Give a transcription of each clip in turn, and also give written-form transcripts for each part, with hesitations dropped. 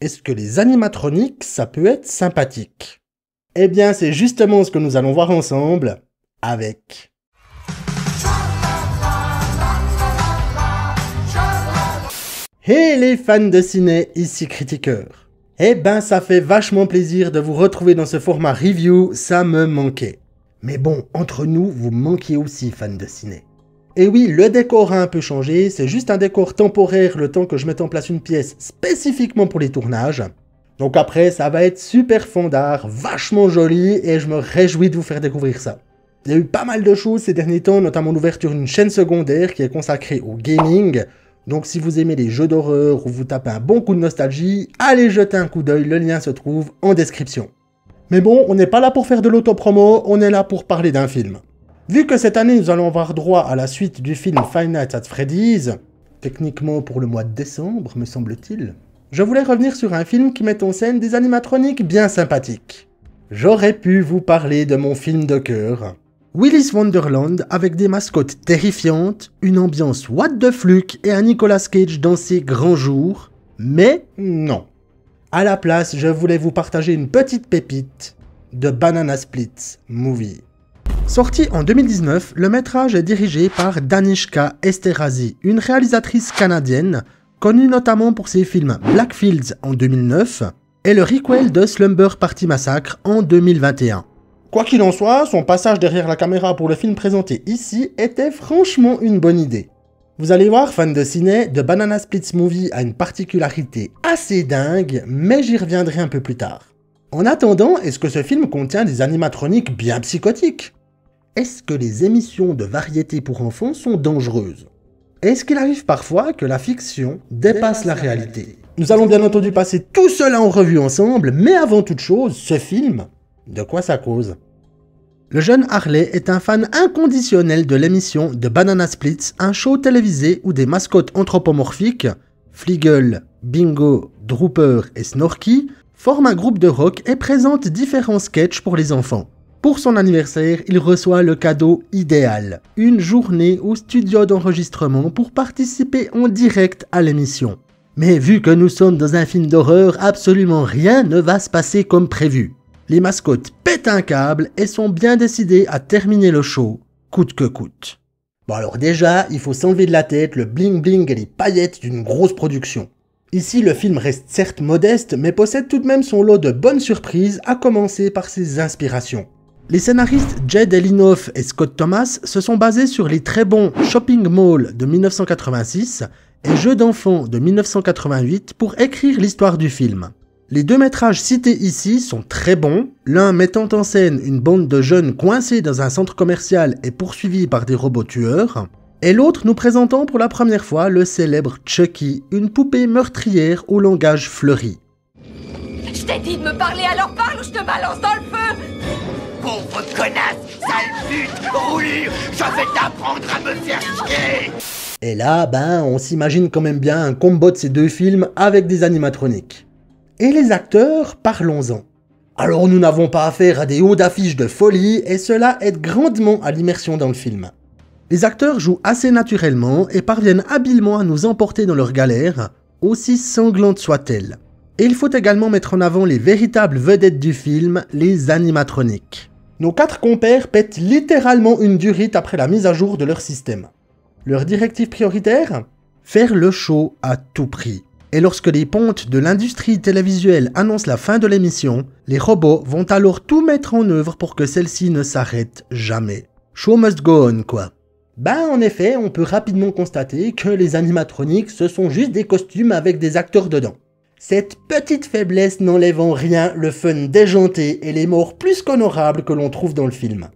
Est-ce que les animatroniques, ça peut être sympathique? Eh bien, c'est justement ce que nous allons voir ensemble avec... Hey les fans de ciné, ici Critiqueur. Eh ben, ça fait vachement plaisir de vous retrouver dans ce format review, ça me manquait. Mais bon, entre nous, vous manquiez aussi, fans de ciné. Et oui, le décor a un peu changé, c'est juste un décor temporaire le temps que je mette en place une pièce spécifiquement pour les tournages. Donc après, ça va être super fandard, vachement joli, et je me réjouis de vous faire découvrir ça. Il y a eu pas mal de choses ces derniers temps, notamment l'ouverture d'une chaîne secondaire qui est consacrée au gaming. Donc si vous aimez les jeux d'horreur ou vous tapez un bon coup de nostalgie, allez jeter un coup d'œil, le lien se trouve en description. Mais bon, on n'est pas là pour faire de l'autopromo, on est là pour parler d'un film. Vu que cette année nous allons avoir droit à la suite du film Five Nights at Freddy's, techniquement pour le mois de décembre me semble-t-il, je voulais revenir sur un film qui met en scène des animatroniques bien sympathiques. J'aurais pu vous parler de mon film de cœur, Willy's Wonderland, avec des mascottes terrifiantes, une ambiance what the fluke et un Nicolas Cage dans ses grands jours, mais non. À la place, je voulais vous partager une petite pépite de Banana Splits Movie. Sorti en 2019, le métrage est dirigé par Danishka Esterhazy, une réalisatrice canadienne, connue notamment pour ses films Blackfields en 2009 et le requel de Slumber Party Massacre en 2021. Quoi qu'il en soit, son passage derrière la caméra pour le film présenté ici était franchement une bonne idée. Vous allez voir, fans de ciné, The Banana Splits Movie a une particularité assez dingue, mais j'y reviendrai un peu plus tard. En attendant, est-ce que ce film contient des animatroniques bien psychotiques? Est-ce que les émissions de variété pour enfants sont dangereuses? Est-ce qu'il arrive parfois que la fiction dépasse la réalité? Nous allons bien entendu passer tout cela en revue ensemble, mais avant toute chose, ce film, de quoi ça cause? Le jeune Harley est un fan inconditionnel de l'émission The Banana Splits, un show télévisé où des mascottes anthropomorphiques, Fleagle, Bingo, Drooper et Snorky, forment un groupe de rock et présentent différents sketchs pour les enfants. Pour son anniversaire, il reçoit le cadeau idéal, une journée au studio d'enregistrement pour participer en direct à l'émission. Mais vu que nous sommes dans un film d'horreur, absolument rien ne va se passer comme prévu. Les mascottes pètent un câble et sont bien décidées à terminer le show, coûte que coûte. Bon alors déjà, il faut s'enlever de la tête le bling bling et les paillettes d'une grosse production. Ici, le film reste certes modeste, mais possède tout de même son lot de bonnes surprises, à commencer par ses inspirations. Les scénaristes Jed Elinoff et Scott Thomas se sont basés sur les très bons Shopping Mall de 1986 et Jeux d'enfants de 1988 pour écrire l'histoire du film. Les deux métrages cités ici sont très bons, l'un mettant en scène une bande de jeunes coincés dans un centre commercial et poursuivis par des robots tueurs, et l'autre nous présentant pour la première fois le célèbre Chucky, une poupée meurtrière au langage fleuri. Je t'ai dit de me parler, alors parle ou je te balance dans le feu! Pauvre connasse, sale pute, roulure, je vais t'apprendre à me faire chier! Et là, on s'imagine quand même bien un combo de ces deux films avec des animatroniques. Et les acteurs, parlons-en. Alors nous n'avons pas affaire à des hauts d'affiche de folie, et cela aide grandement à l'immersion dans le film. Les acteurs jouent assez naturellement et parviennent habilement à nous emporter dans leurs galères, aussi sanglantes soient-elles. Et il faut également mettre en avant les véritables vedettes du film, les animatroniques. Nos quatre compères pètent littéralement une durite après la mise à jour de leur système. Leur directive prioritaire? Faire le show à tout prix. Et lorsque les pontes de l'industrie télévisuelle annoncent la fin de l'émission, les robots vont alors tout mettre en œuvre pour que celle-ci ne s'arrête jamais. Show must go on, quoi. En effet, on peut rapidement constater que les animatroniques, ce sont juste des costumes avec des acteurs dedans. Cette petite faiblesse n'enlève en rien le fun déjanté et les morts plus qu'honorables que l'on trouve dans le film.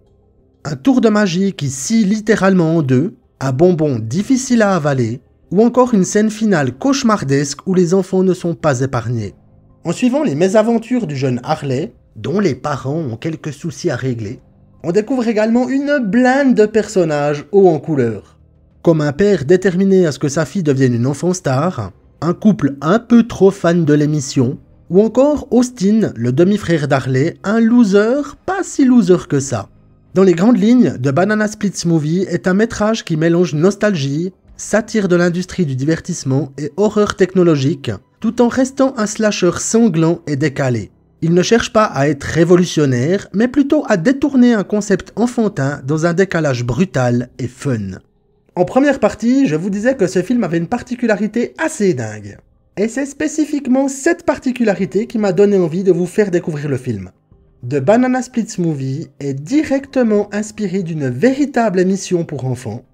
Un tour de magie qui scie littéralement en deux, un bonbon difficile à avaler, ou encore une scène finale cauchemardesque où les enfants ne sont pas épargnés. En suivant les mésaventures du jeune Harley, dont les parents ont quelques soucis à régler, on découvre également une blinde de personnages hauts en couleur. Comme un père déterminé à ce que sa fille devienne une enfant star, un couple un peu trop fan de l'émission, ou encore Austin, le demi-frère d'Harley, un loser pas si loser que ça. Dans les grandes lignes, The Banana Splits Movie est un métrage qui mélange nostalgie, satire de l'industrie du divertissement et horreur technologique, tout en restant un slasher sanglant et décalé. Il ne cherche pas à être révolutionnaire, mais plutôt à détourner un concept enfantin dans un décalage brutal et fun. En première partie, je vous disais que ce film avait une particularité assez dingue. Et c'est spécifiquement cette particularité qui m'a donné envie de vous faire découvrir le film. The Banana Splits Movie est directement inspiré d'une véritable émission pour enfants,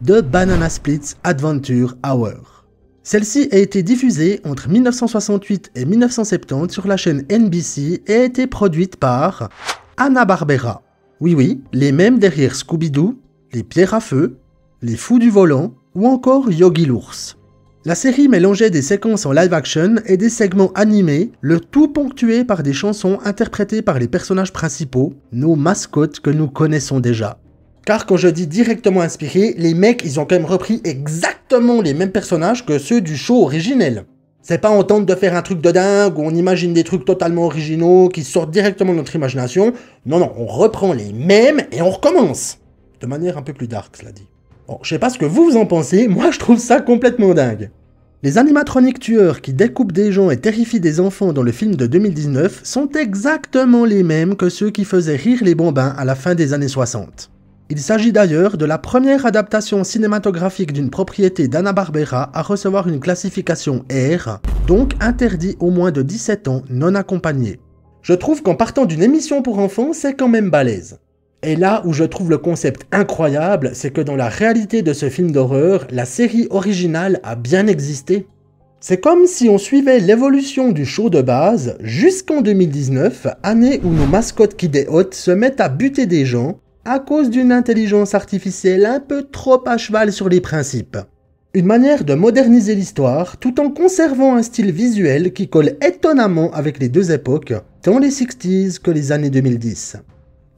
The Banana Splits Adventure Hour. Celle-ci a été diffusée entre 1968 et 1970 sur la chaîne NBC et a été produite par Hanna-Barbera. Oui, les mêmes derrière Scooby-Doo, les Pierres à Feu, les Fous du Volant ou encore Yogi l'Ours. La série mélangeait des séquences en live-action et des segments animés, le tout ponctué par des chansons interprétées par les personnages principaux, nos mascottes que nous connaissons déjà. Car quand je dis directement inspiré, les mecs ils ont quand même repris exactement les mêmes personnages que ceux du show originel. C'est pas on tente de faire un truc de dingue, où on imagine des trucs totalement originaux qui sortent directement de notre imagination. Non, on reprend les mêmes et on recommence. De manière un peu plus dark, cela dit. Bon, je sais pas ce que vous en pensez, moi je trouve ça complètement dingue. Les animatroniques tueurs qui découpent des gens et terrifient des enfants dans le film de 2019 sont exactement les mêmes que ceux qui faisaient rire les bambins à la fin des années 60. Il s'agit d'ailleurs de la première adaptation cinématographique d'une propriété d'Hanna-Barbera à recevoir une classification R, donc interdit aux moins de 17 ans non accompagnés. Je trouve qu'en partant d'une émission pour enfants, c'est quand même balèze. Et là où je trouve le concept incroyable, c'est que dans la réalité de ce film d'horreur, la série originale a bien existé. C'est comme si on suivait l'évolution du show de base jusqu'en 2019, année où nos mascottes Kid et Hot se mettent à buter des gens à cause d'une intelligence artificielle un peu trop à cheval sur les principes. Une manière de moderniser l'histoire tout en conservant un style visuel qui colle étonnamment avec les deux époques, tant les 60s que les années 2010.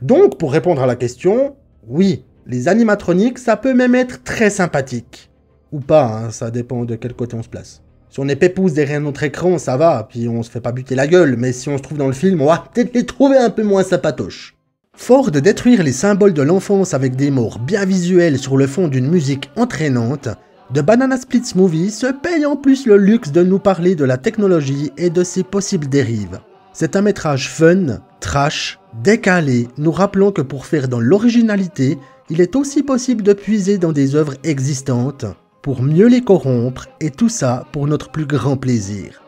Donc, pour répondre à la question, oui, les animatroniques, ça peut même être très sympathique. Ou pas, hein, ça dépend de quel côté on se place. Si on est pépouze derrière notre écran, ça va, puis on se fait pas buter la gueule, mais si on se trouve dans le film, on va peut-être les trouver un peu moins sympatoches. Fort de détruire les symboles de l'enfance avec des morts bien visuels sur le fond d'une musique entraînante, The Banana Splits Movie se paye en plus le luxe de nous parler de la technologie et de ses possibles dérives. C'est un métrage fun, trash, décalé, nous rappelant que pour faire dans l'originalité, il est aussi possible de puiser dans des œuvres existantes, pour mieux les corrompre, et tout ça pour notre plus grand plaisir.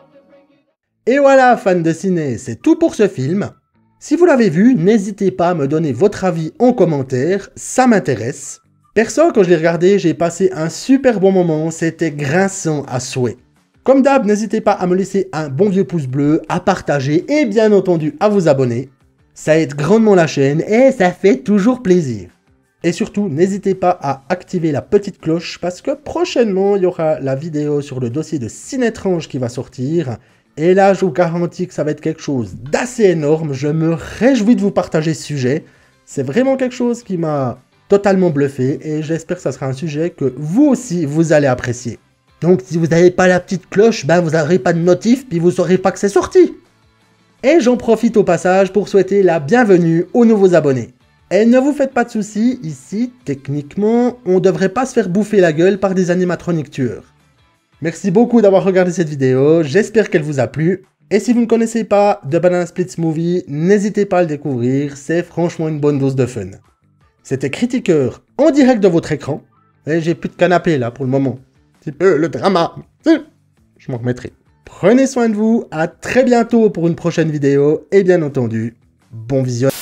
Et voilà, fans de ciné, c'est tout pour ce film. Si vous l'avez vu, n'hésitez pas à me donner votre avis en commentaire, ça m'intéresse. Perso, quand je l'ai regardé, j'ai passé un super bon moment, c'était grinçant à souhait. Comme d'hab, n'hésitez pas à me laisser un bon vieux pouce bleu, à partager et bien entendu à vous abonner. Ça aide grandement la chaîne et ça fait toujours plaisir. Et surtout, n'hésitez pas à activer la petite cloche parce que prochainement, il y aura la vidéo sur le dossier de Cinétrange qui va sortir. Et là, je vous garantis que ça va être quelque chose d'assez énorme. Je me réjouis de vous partager ce sujet. C'est vraiment quelque chose qui m'a totalement bluffé et j'espère que ça sera un sujet que vous aussi, vous allez apprécier. Donc si vous n'avez pas la petite cloche, ben vous n'aurez pas de notif, puis vous saurez pas que c'est sorti. Et j'en profite au passage pour souhaiter la bienvenue aux nouveaux abonnés. Et ne vous faites pas de soucis, ici, techniquement, on devrait pas se faire bouffer la gueule par des animatroniques tueurs. Merci beaucoup d'avoir regardé cette vidéo, j'espère qu'elle vous a plu. Et si vous ne connaissez pas The Banana Splits Movie, n'hésitez pas à le découvrir, c'est franchement une bonne dose de fun. C'était Critiqueur en direct de votre écran. Et j'ai plus de canapé là pour le moment. Un petit peu le drama. Je m'en remettrai. Prenez soin de vous, à très bientôt pour une prochaine vidéo. Et bien entendu, bon visionnage.